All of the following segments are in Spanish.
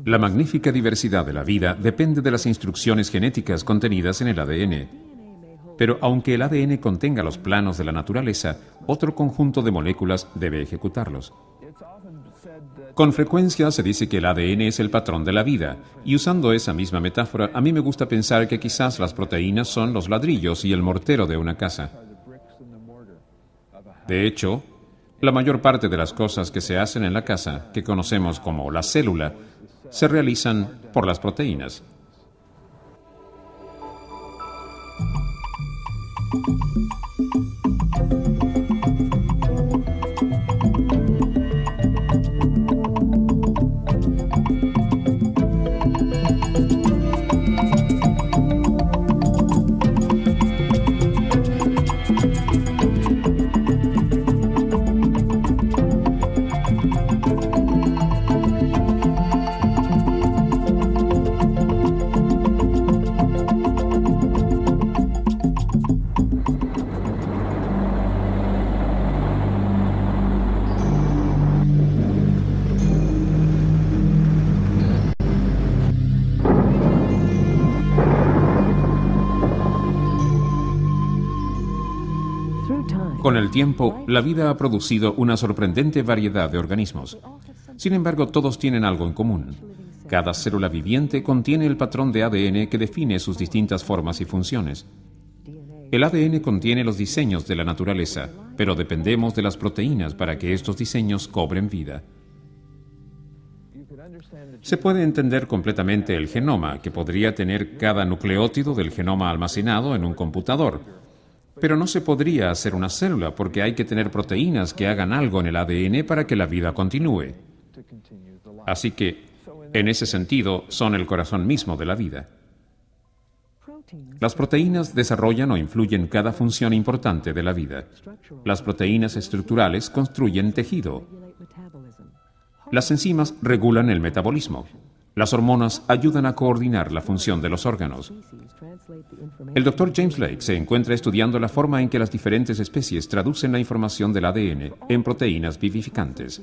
La magnífica diversidad de la vida depende de las instrucciones genéticas contenidas en el ADN. Pero aunque el ADN contenga los planos de la naturaleza, otro conjunto de moléculas debe ejecutarlos. Con frecuencia se dice que el ADN es el patrón de la vida, y usando esa misma metáfora, a mí me gusta pensar que quizás las proteínas son los ladrillos y el mortero de una casa. De hecho, la mayor parte de las cosas que se hacen en la casa, que conocemos como la célula, se realizan por las proteínas. Con el tiempo, la vida ha producido una sorprendente variedad de organismos. Sin embargo, todos tienen algo en común. Cada célula viviente contiene el patrón de ADN que define sus distintas formas y funciones. El ADN contiene los diseños de la naturaleza, pero dependemos de las proteínas para que estos diseños cobren vida. Se puede entender completamente el genoma, que podría tener cada nucleótido del genoma almacenado en un computador. Pero no se podría hacer una célula porque hay que tener proteínas que hagan algo en el ADN para que la vida continúe. Así que, en ese sentido, son el corazón mismo de la vida. Las proteínas desarrollan o influyen cada función importante de la vida. Las proteínas estructurales construyen tejido. Las enzimas regulan el metabolismo. Las hormonas ayudan a coordinar la función de los órganos. El Dr. James Lake se encuentra estudiando la forma en que las diferentes especies traducen la información del ADN en proteínas vivificantes.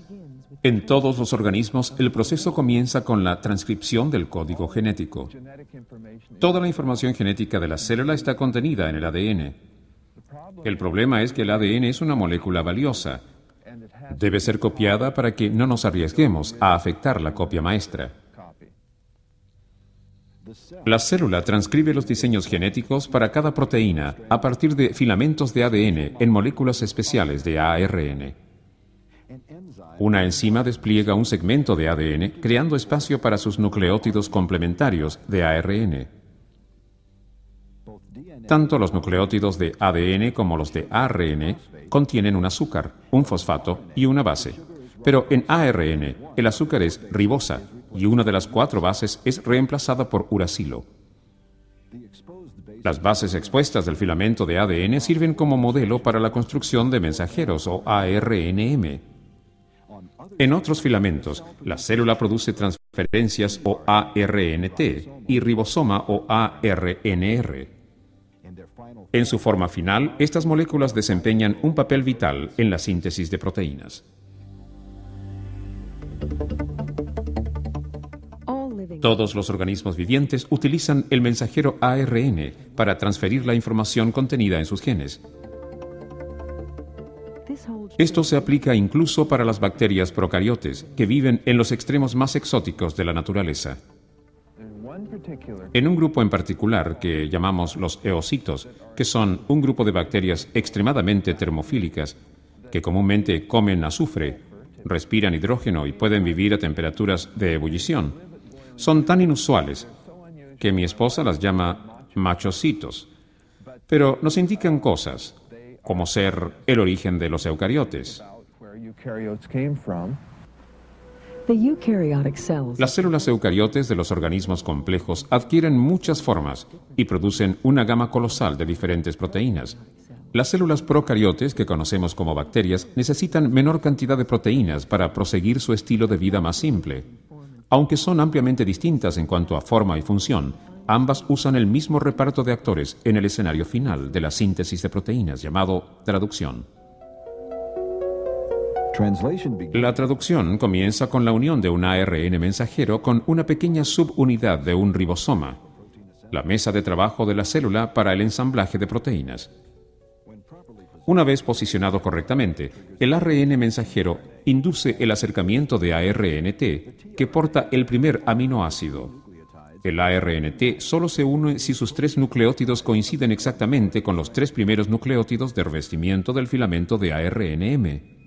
En todos los organismos, el proceso comienza con la transcripción del código genético. Toda la información genética de la célula está contenida en el ADN. El problema es que el ADN es una molécula valiosa. Debe ser copiada para que no nos arriesguemos a afectar la copia maestra. La célula transcribe los diseños genéticos para cada proteína a partir de filamentos de ADN en moléculas especiales de ARN. Una enzima despliega un segmento de ADN creando espacio para sus nucleótidos complementarios de ARN. Tanto los nucleótidos de ADN como los de ARN contienen un azúcar, un fosfato y una base. Pero en ARN, el azúcar es ribosa y una de las 4 bases es reemplazada por uracilo. Las bases expuestas del filamento de ADN sirven como modelo para la construcción de mensajeros o ARNM. En otros filamentos, la célula produce transferencias o ARNT y ribosoma o ARNR. En su forma final, estas moléculas desempeñan un papel vital en la síntesis de proteínas. Todos los organismos vivientes utilizan el mensajero ARN para transferir la información contenida en sus genes. Esto se aplica incluso para las bacterias procariotes, que viven en los extremos más exóticos de la naturaleza. En un grupo en particular, que llamamos los eocitos, que son un grupo de bacterias extremadamente termofílicas, que comúnmente comen azufre, respiran hidrógeno y pueden vivir a temperaturas de ebullición, son tan inusuales que mi esposa las llama machocitos, pero nos indican cosas, como ser el origen de los eucariotes. Las células eucariotes de los organismos complejos adquieren muchas formas y producen una gama colosal de diferentes proteínas. Las células procariotes, que conocemos como bacterias, necesitan menor cantidad de proteínas para proseguir su estilo de vida más simple. Aunque son ampliamente distintas en cuanto a forma y función, ambas usan el mismo reparto de actores en el escenario final de la síntesis de proteínas, llamado traducción. La traducción comienza con la unión de un ARN mensajero con una pequeña subunidad de un ribosoma, la mesa de trabajo de la célula para el ensamblaje de proteínas. Una vez posicionado correctamente, el ARN mensajero induce el acercamiento de ARNT, que porta el primer aminoácido. El ARNT solo se une si sus 3 nucleótidos coinciden exactamente con los 3 primeros nucleótidos de revestimiento del filamento de ARNM.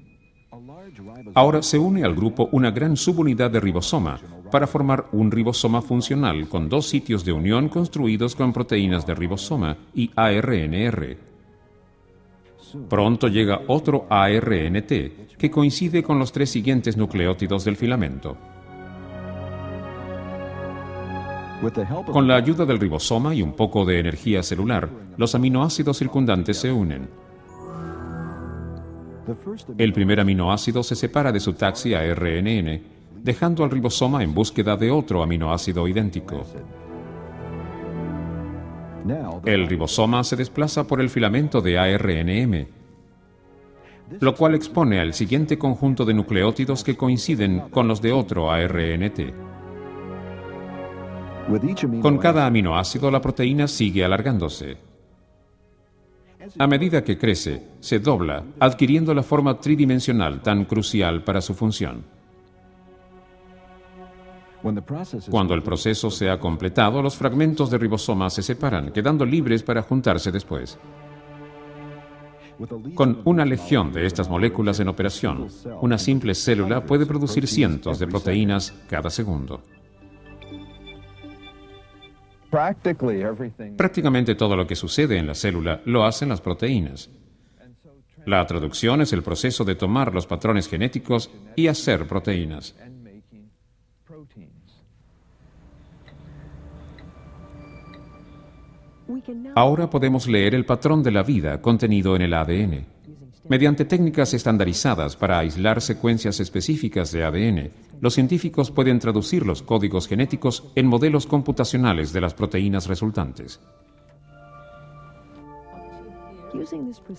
Ahora se une al grupo una gran subunidad de ribosoma para formar un ribosoma funcional con 2 sitios de unión construidos con proteínas de ribosoma y ARNR. Pronto llega otro ARNT que coincide con los 3 siguientes nucleótidos del filamento. Con la ayuda del ribosoma y un poco de energía celular, los aminoácidos circundantes se unen. El primer aminoácido se separa de su taxi ARNN, dejando al ribosoma en búsqueda de otro aminoácido idéntico. El ribosoma se desplaza por el filamento de ARNM, lo cual expone al siguiente conjunto de nucleótidos que coinciden con los de otro ARNT. Con cada aminoácido, la proteína sigue alargándose. A medida que crece, se dobla, adquiriendo la forma tridimensional tan crucial para su función. Cuando el proceso se ha completado, los fragmentos de ribosoma se separan, quedando libres para juntarse después. Con una legión de estas moléculas en operación, una simple célula puede producir cientos de proteínas cada segundo. Prácticamente todo lo que sucede en la célula lo hacen las proteínas. La traducción es el proceso de tomar los patrones genéticos y hacer proteínas. Ahora podemos leer el patrón de la vida contenido en el ADN. Mediante técnicas estandarizadas para aislar secuencias específicas de ADN, los científicos pueden traducir los códigos genéticos en modelos computacionales de las proteínas resultantes.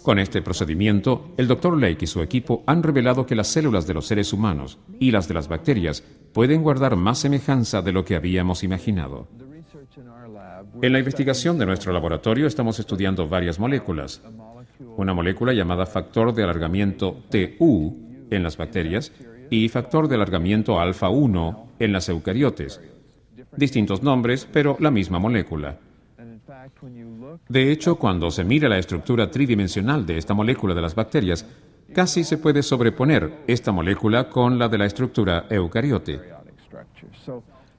Con este procedimiento, el Dr. Lake y su equipo han revelado que las células de los seres humanos y las de las bacterias pueden guardar más semejanza de lo que habíamos imaginado. En la investigación de nuestro laboratorio estamos estudiando varias moléculas. Una molécula llamada factor de alargamiento TU en las bacterias y factor de alargamiento alfa 1 en las eucariotes. Distintos nombres, pero la misma molécula. De hecho, cuando se mira la estructura tridimensional de esta molécula de las bacterias, casi se puede sobreponer esta molécula con la de la estructura eucariote.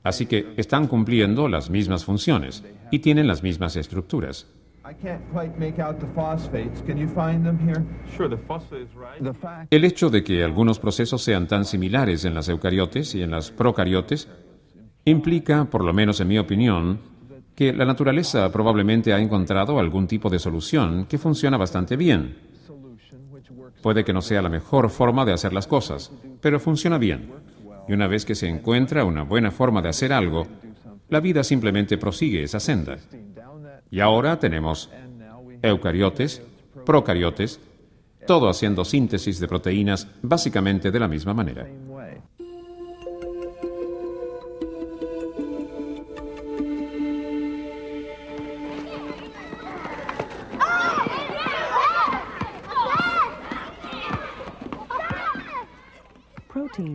Así que están cumpliendo las mismas funciones y tienen las mismas estructuras. El hecho de que algunos procesos sean tan similares en las eucariotes y en las procariotes implica, por lo menos en mi opinión, que la naturaleza probablemente ha encontrado algún tipo de solución que funciona bastante bien. Puede que no sea la mejor forma de hacer las cosas, pero funciona bien. Y una vez que se encuentra una buena forma de hacer algo, la vida simplemente prosigue esa senda. Y ahora tenemos eucariotes, procariotes, todo haciendo síntesis de proteínas básicamente de la misma manera.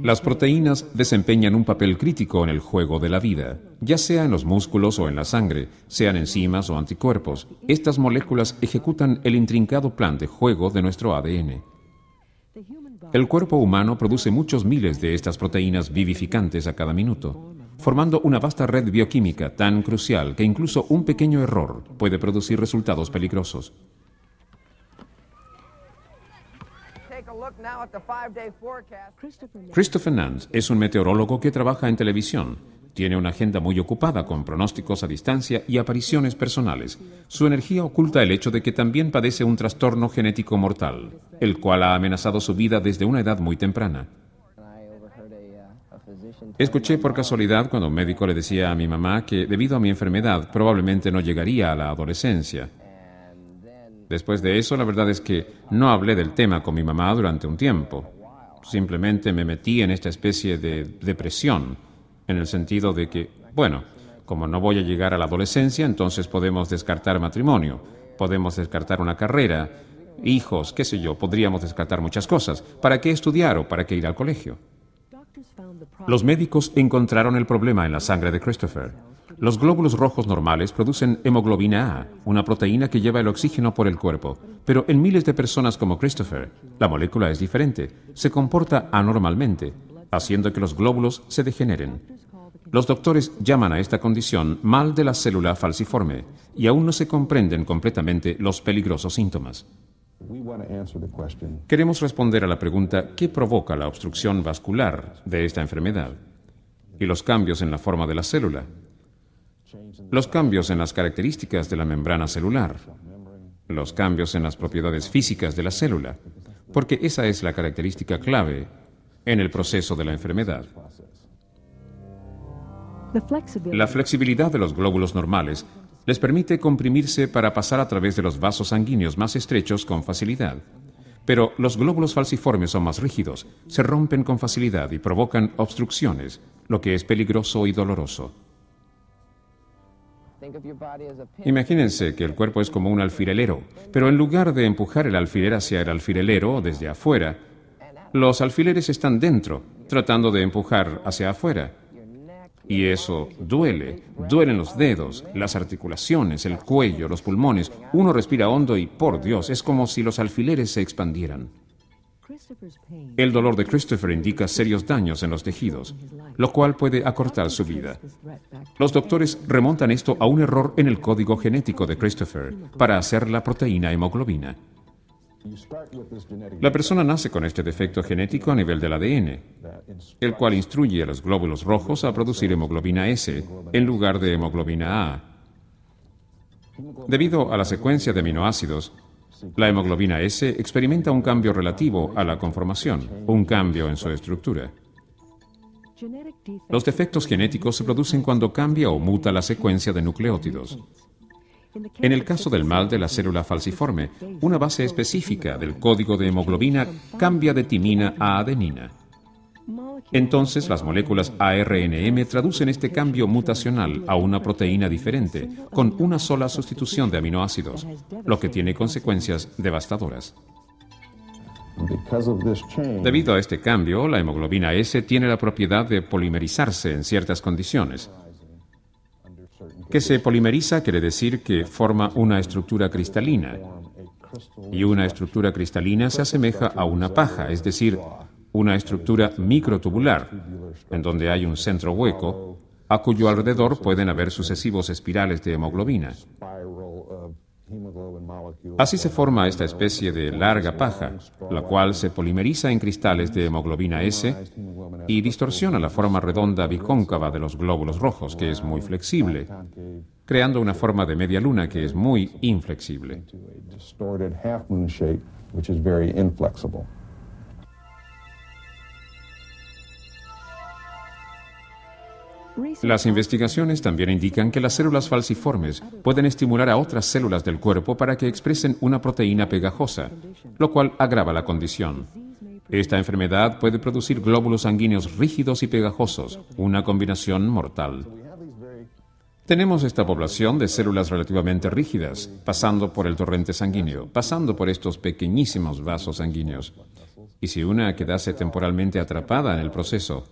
Las proteínas desempeñan un papel crítico en el juego de la vida, ya sea en los músculos o en la sangre, sean enzimas o anticuerpos. Estas moléculas ejecutan el intrincado plan de juego de nuestro ADN. El cuerpo humano produce muchos miles de estas proteínas vivificantes a cada minuto, formando una vasta red bioquímica tan crucial que incluso un pequeño error puede producir resultados peligrosos. Christopher Nance es un meteorólogo que trabaja en televisión. Tiene una agenda muy ocupada con pronósticos a distancia y apariciones personales. Su energía oculta el hecho de que también padece un trastorno genético mortal, el cual ha amenazado su vida desde una edad muy temprana. Escuché por casualidad cuando un médico le decía a mi mamá que debido a mi enfermedad probablemente no llegaría a la adolescencia. Después de eso, la verdad es que no hablé del tema con mi mamá durante un tiempo. simplemente me metí en esta especie de depresión, en el sentido de que, bueno, como no voy a llegar a la adolescencia, entonces podemos descartar matrimonio, podemos descartar una carrera, hijos, qué sé yo, podríamos descartar muchas cosas. ¿Para qué estudiar o para qué ir al colegio? Los médicos encontraron el problema en la sangre de Christopher. Los glóbulos rojos normales producen hemoglobina A, una proteína que lleva el oxígeno por el cuerpo. Pero en miles de personas como Christopher, la molécula es diferente. Se comporta anormalmente, haciendo que los glóbulos se degeneren. Los doctores llaman a esta condición mal de la célula falciforme, y aún no se comprenden completamente los peligrosos síntomas. Queremos responder a la pregunta ¿qué provoca la obstrucción vascular de esta enfermedad? Y los cambios en la forma de la célula. Los cambios en las características de la membrana celular. Los cambios en las propiedades físicas de la célula. Porque esa es la característica clave en el proceso de la enfermedad. La flexibilidad de los glóbulos normales les permite comprimirse para pasar a través de los vasos sanguíneos más estrechos con facilidad. Pero los glóbulos falciformes son más rígidos, se rompen con facilidad y provocan obstrucciones, lo que es peligroso y doloroso. Imagínense que el cuerpo es como un alfilerero, pero en lugar de empujar el alfiler hacia el alfilero desde afuera, los alfileres están dentro, tratando de empujar hacia afuera. Y eso duele. Duelen los dedos, las articulaciones, el cuello, los pulmones. Uno respira hondo y, por Dios, es como si los alfileres se expandieran. El dolor de Christopher indica serios daños en los tejidos, lo cual puede acortar su vida. Los doctores remontan esto a un error en el código genético de Christopher para hacer la proteína hemoglobina. La persona nace con este defecto genético a nivel del ADN, el cual instruye a los glóbulos rojos a producir hemoglobina S en lugar de hemoglobina A. Debido a la secuencia de aminoácidos, la hemoglobina S experimenta un cambio relativo a la conformación, un cambio en su estructura. Los defectos genéticos se producen cuando cambia o muta la secuencia de nucleótidos. En el caso del mal de la célula falciforme, una base específica del código de hemoglobina cambia de timina a adenina. Entonces, las moléculas ARNM traducen este cambio mutacional a una proteína diferente, con una sola sustitución de aminoácidos, lo que tiene consecuencias devastadoras. Debido a este cambio, la hemoglobina S tiene la propiedad de polimerizarse en ciertas condiciones. Que se polimeriza quiere decir que forma una estructura cristalina. Y una estructura cristalina se asemeja a una paja, es decir, una estructura microtubular, en donde hay un centro hueco, a cuyo alrededor pueden haber sucesivos espirales de hemoglobina. Así se forma esta especie de larga paja, la cual se polimeriza en cristales de hemoglobina S y distorsiona la forma redonda bicóncava de los glóbulos rojos, que es muy flexible, creando una forma de media luna que es muy inflexible. Las investigaciones también indican que las células falciformes pueden estimular a otras células del cuerpo para que expresen una proteína pegajosa, lo cual agrava la condición. Esta enfermedad puede producir glóbulos sanguíneos rígidos y pegajosos, una combinación mortal. Tenemos esta población de células relativamente rígidas, pasando por el torrente sanguíneo, pasando por estos pequeñísimos vasos sanguíneos. Y si una quedase temporalmente atrapada en el proceso,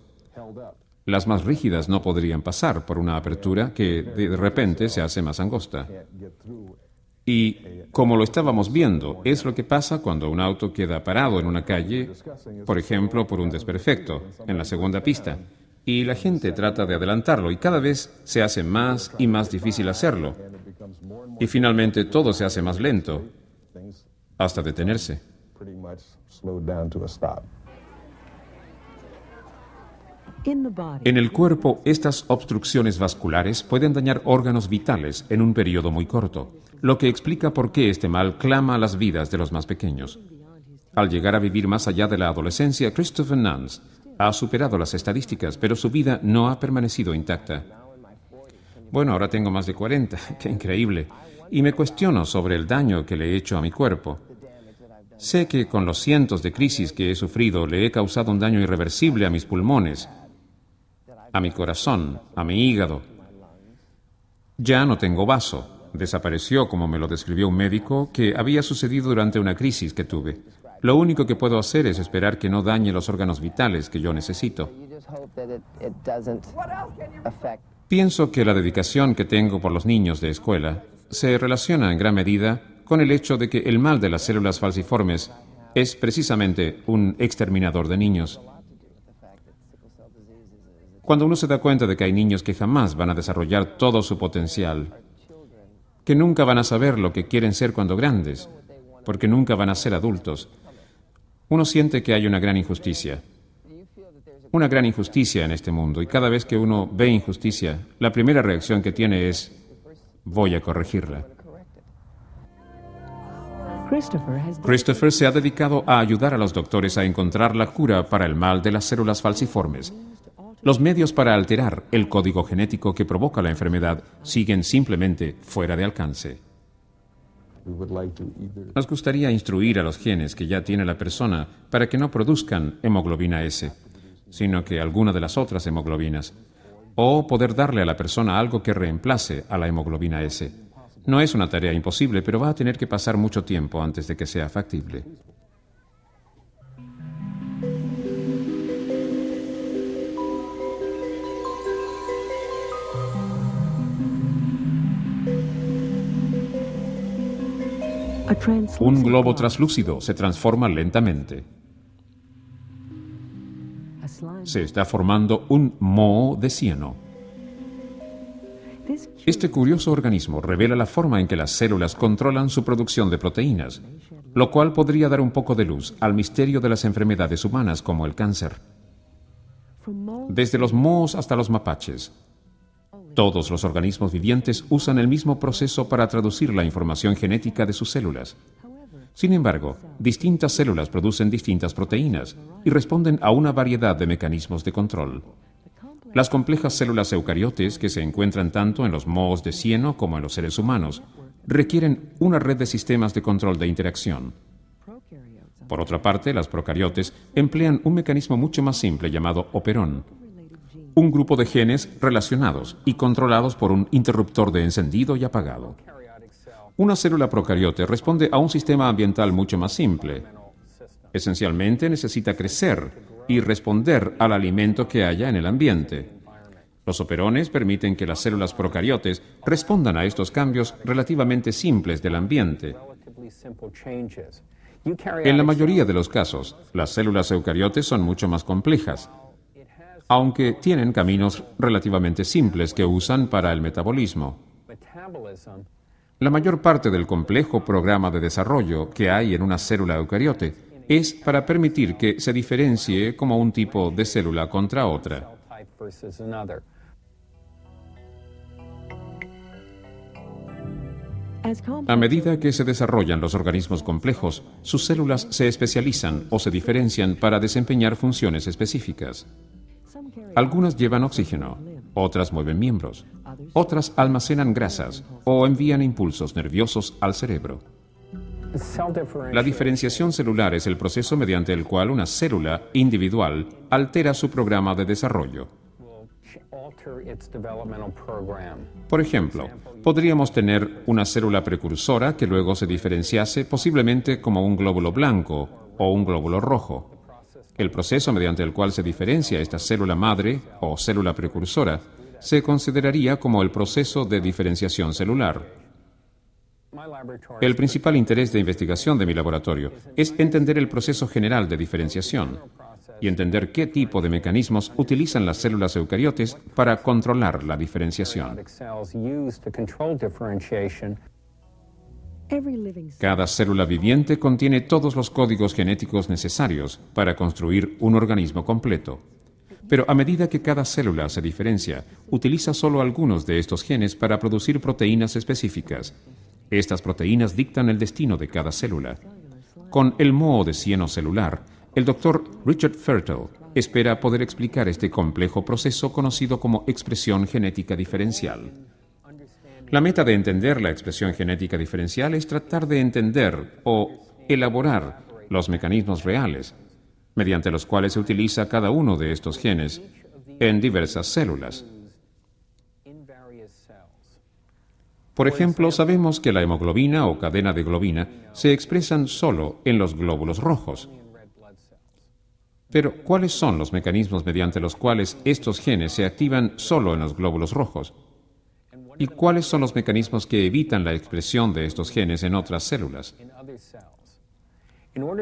las más rígidas no podrían pasar por una apertura que de repente se hace más angosta. Y, como lo estábamos viendo, es lo que pasa cuando un auto queda parado en una calle, por ejemplo, por un desperfecto, en la segunda pista, y la gente trata de adelantarlo, y cada vez se hace más y más difícil hacerlo. Y finalmente todo se hace más lento, hasta detenerse. En el cuerpo, estas obstrucciones vasculares pueden dañar órganos vitales en un periodo muy corto, lo que explica por qué este mal clama a las vidas de los más pequeños. Al llegar a vivir más allá de la adolescencia, Christopher Nance ha superado las estadísticas, pero su vida no ha permanecido intacta. Bueno, ahora tengo más de 40, ¡qué increíble! Y me cuestiono sobre el daño que le he hecho a mi cuerpo. Sé que con los cientos de crisis que he sufrido le he causado un daño irreversible a mis pulmones, a mi corazón, a mi hígado. Ya no tengo vaso. Desapareció, como me lo describió un médico, que había sucedido durante una crisis que tuve. Lo único que puedo hacer es esperar que no dañe los órganos vitales que yo necesito. Pienso que la dedicación que tengo por los niños de escuela se relaciona en gran medida con el hecho de que el mal de las células falciformes es precisamente un exterminador de niños. Cuando uno se da cuenta de que hay niños que jamás van a desarrollar todo su potencial, que nunca van a saber lo que quieren ser cuando grandes, porque nunca van a ser adultos, uno siente que hay una gran injusticia en este mundo, y cada vez que uno ve injusticia, la primera reacción que tiene es: voy a corregirla. Christopher se ha dedicado a ayudar a los doctores a encontrar la cura para el mal de las células falciformes. Los medios para alterar el código genético que provoca la enfermedad siguen simplemente fuera de alcance. Nos gustaría instruir a los genes que ya tiene la persona para que no produzcan hemoglobina S, sino que alguna de las otras hemoglobinas, o poder darle a la persona algo que reemplace a la hemoglobina S. No es una tarea imposible, pero va a tener que pasar mucho tiempo antes de que sea factible. Un globo translúcido se transforma lentamente. Se está formando un moho de cieno. Este curioso organismo revela la forma en que las células controlan su producción de proteínas, lo cual podría dar un poco de luz al misterio de las enfermedades humanas como el cáncer. Desde los mohos hasta los mapaches, todos los organismos vivientes usan el mismo proceso para traducir la información genética de sus células. Sin embargo, distintas células producen distintas proteínas y responden a una variedad de mecanismos de control. Las complejas células eucariotes, que se encuentran tanto en los mohos de cieno como en los seres humanos, requieren una red de sistemas de control de interacción. Por otra parte, las procariotes emplean un mecanismo mucho más simple llamado operón, un grupo de genes relacionados y controlados por un interruptor de encendido y apagado. Una célula procariote responde a un sistema ambiental mucho más simple. Esencialmente necesita crecer y responder al alimento que haya en el ambiente. Los operones permiten que las células procariotes respondan a estos cambios relativamente simples del ambiente. En la mayoría de los casos, las células eucariotes son mucho más complejas, aunque tienen caminos relativamente simples que usan para el metabolismo. La mayor parte del complejo programa de desarrollo que hay en una célula eucariote es para permitir que se diferencie como un tipo de célula contra otra. A medida que se desarrollan los organismos complejos, sus células se especializan o se diferencian para desempeñar funciones específicas. Algunas llevan oxígeno, otras mueven miembros, otras almacenan grasas o envían impulsos nerviosos al cerebro. La diferenciación celular es el proceso mediante el cual una célula individual altera su programa de desarrollo. Por ejemplo, podríamos tener una célula precursora que luego se diferenciase posiblemente como un glóbulo blanco o un glóbulo rojo. El proceso mediante el cual se diferencia esta célula madre o célula precursora se consideraría como el proceso de diferenciación celular. El principal interés de investigación de mi laboratorio es entender el proceso general de diferenciación y entender qué tipo de mecanismos utilizan las células eucariotes para controlar la diferenciación. Cada célula viviente contiene todos los códigos genéticos necesarios para construir un organismo completo. Pero a medida que cada célula se diferencia, utiliza solo algunos de estos genes para producir proteínas específicas. Estas proteínas dictan el destino de cada célula. Con el moho de cieno celular, el Dr. Richard Fertel espera poder explicar este complejo proceso conocido como expresión genética diferencial. La meta de entender la expresión genética diferencial es tratar de entender o elaborar los mecanismos reales, mediante los cuales se utiliza cada uno de estos genes en diversas células. Por ejemplo, sabemos que la hemoglobina o cadena de globina se expresan solo en los glóbulos rojos. Pero, ¿cuáles son los mecanismos mediante los cuales estos genes se activan solo en los glóbulos rojos? ¿Y cuáles son los mecanismos que evitan la expresión de estos genes en otras células?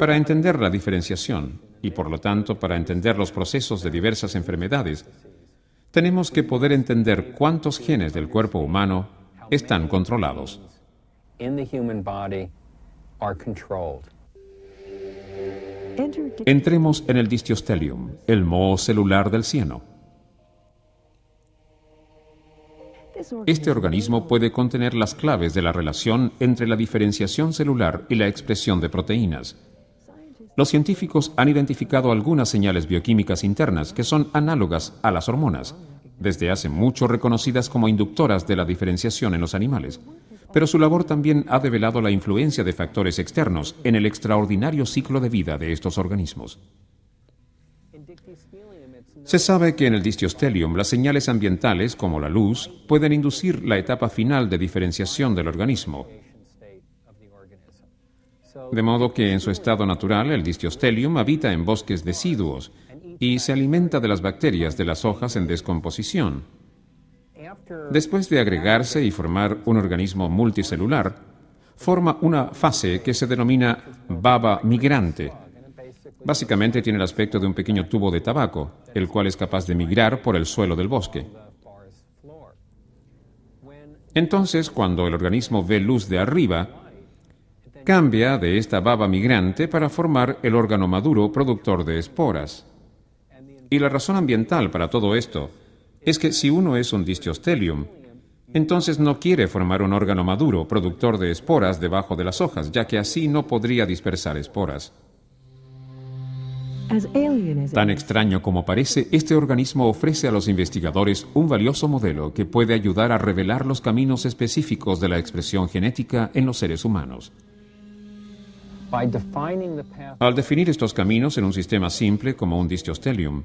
Para entender la diferenciación, y por lo tanto para entender los procesos de diversas enfermedades, tenemos que poder entender cuántos genes del cuerpo humano están controlados. Entremos en el distiostelium, el moho celular del cieno. Este organismo puede contener las claves de la relación entre la diferenciación celular y la expresión de proteínas. Los científicos han identificado algunas señales bioquímicas internas que son análogas a las hormonas, desde hace mucho reconocidas como inductoras de la diferenciación en los animales. Pero su labor también ha develado la influencia de factores externos en el extraordinario ciclo de vida de estos organismos. Se sabe que en el distiostelium las señales ambientales, como la luz, pueden inducir la etapa final de diferenciación del organismo. De modo que en su estado natural el distiostelium habita en bosques deciduos y se alimenta de las bacterias de las hojas en descomposición. Después de agregarse y formar un organismo multicelular, forma una fase que se denomina baba migrante. Básicamente tiene el aspecto de un pequeño tubo de tabaco, el cual es capaz de migrar por el suelo del bosque. Entonces, cuando el organismo ve luz de arriba, cambia de esta baba migrante para formar el órgano maduro productor de esporas. Y la razón ambiental para todo esto es que si uno es un distiostelium, entonces no quiere formar un órgano maduro productor de esporas debajo de las hojas, ya que así no podría dispersar esporas. Tan extraño como parece, este organismo ofrece a los investigadores un valioso modelo que puede ayudar a revelar los caminos específicos de la expresión genética en los seres humanos. Al definir estos caminos en un sistema simple como un distiostelium,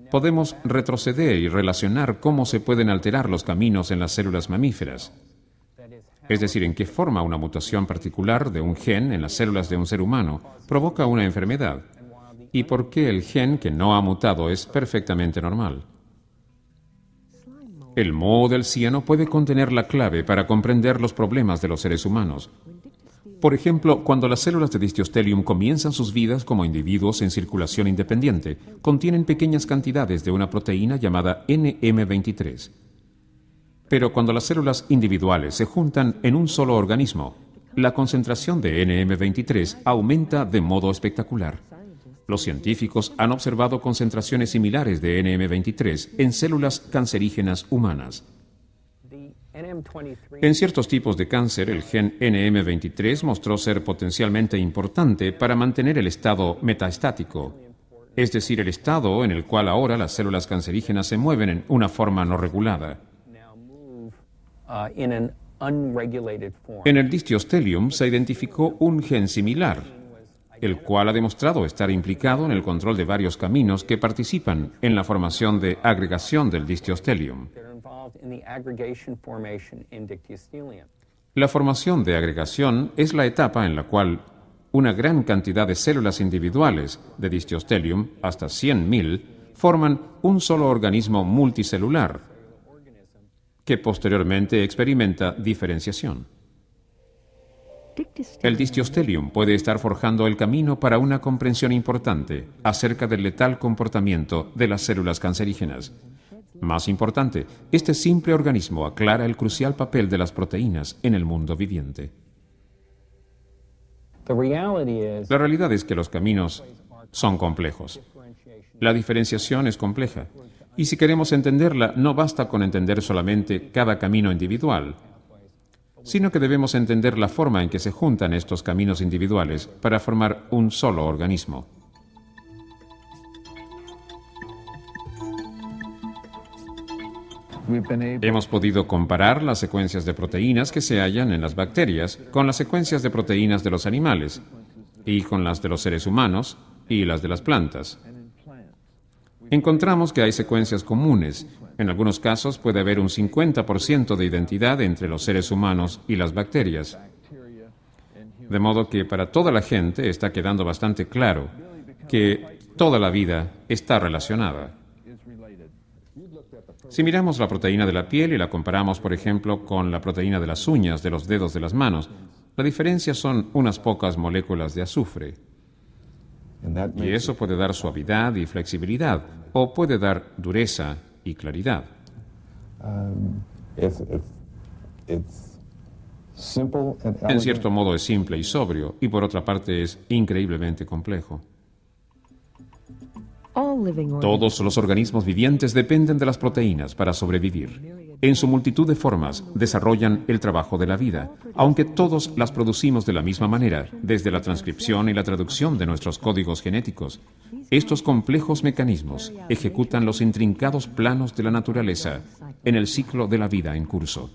podemos retroceder y relacionar cómo se pueden alterar los caminos en las células mamíferas. Es decir, en qué forma una mutación particular de un gen en las células de un ser humano provoca una enfermedad, y por qué el gen que no ha mutado es perfectamente normal. El moho del cieno puede contener la clave para comprender los problemas de los seres humanos. Por ejemplo, cuando las células de distiostelium comienzan sus vidas como individuos en circulación independiente, contienen pequeñas cantidades de una proteína llamada NM23. Pero cuando las células individuales se juntan en un solo organismo, la concentración de NM23 aumenta de modo espectacular. Los científicos han observado concentraciones similares de NM23 en células cancerígenas humanas. En ciertos tipos de cáncer, el gen NM23 mostró ser potencialmente importante para mantener el estado metaestático, es decir, el estado en el cual ahora las células cancerígenas se mueven en una forma no regulada. En el distiostelium se identificó un gen similar, el cual ha demostrado estar implicado en el control de varios caminos que participan en la formación de agregación del distiostelium. La formación de agregación es la etapa en la cual una gran cantidad de células individuales de distiostelium, hasta 100.000, forman un solo organismo multicelular, que posteriormente experimenta diferenciación. El distiostelium puede estar forjando el camino para una comprensión importante acerca del letal comportamiento de las células cancerígenas. Más importante, este simple organismo aclara el crucial papel de las proteínas en el mundo viviente. La realidad es que los caminos son complejos. La diferenciación es compleja. Y si queremos entenderla, no basta con entender solamente cada camino individual, sino que debemos entender la forma en que se juntan estos caminos individuales para formar un solo organismo. Hemos podido comparar las secuencias de proteínas que se hallan en las bacterias con las secuencias de proteínas de los animales, y con las de los seres humanos y las de las plantas. Encontramos que hay secuencias comunes. En algunos casos puede haber un 50% de identidad entre los seres humanos y las bacterias. De modo que para toda la gente está quedando bastante claro que toda la vida está relacionada. Si miramos la proteína de la piel y la comparamos, por ejemplo, con la proteína de las uñas de los dedos de las manos, la diferencia son unas pocas moléculas de azufre. Y eso puede dar suavidad y flexibilidad, o puede dar dureza y claridad. En cierto modo es simple y sobrio, y por otra parte es increíblemente complejo. Todos los organismos vivientes dependen de las proteínas para sobrevivir. En su multitud de formas desarrollan el trabajo de la vida, aunque todos las producimos de la misma manera, desde la transcripción y la traducción de nuestros códigos genéticos. Estos complejos mecanismos ejecutan los intrincados planos de la naturaleza en el ciclo de la vida en curso.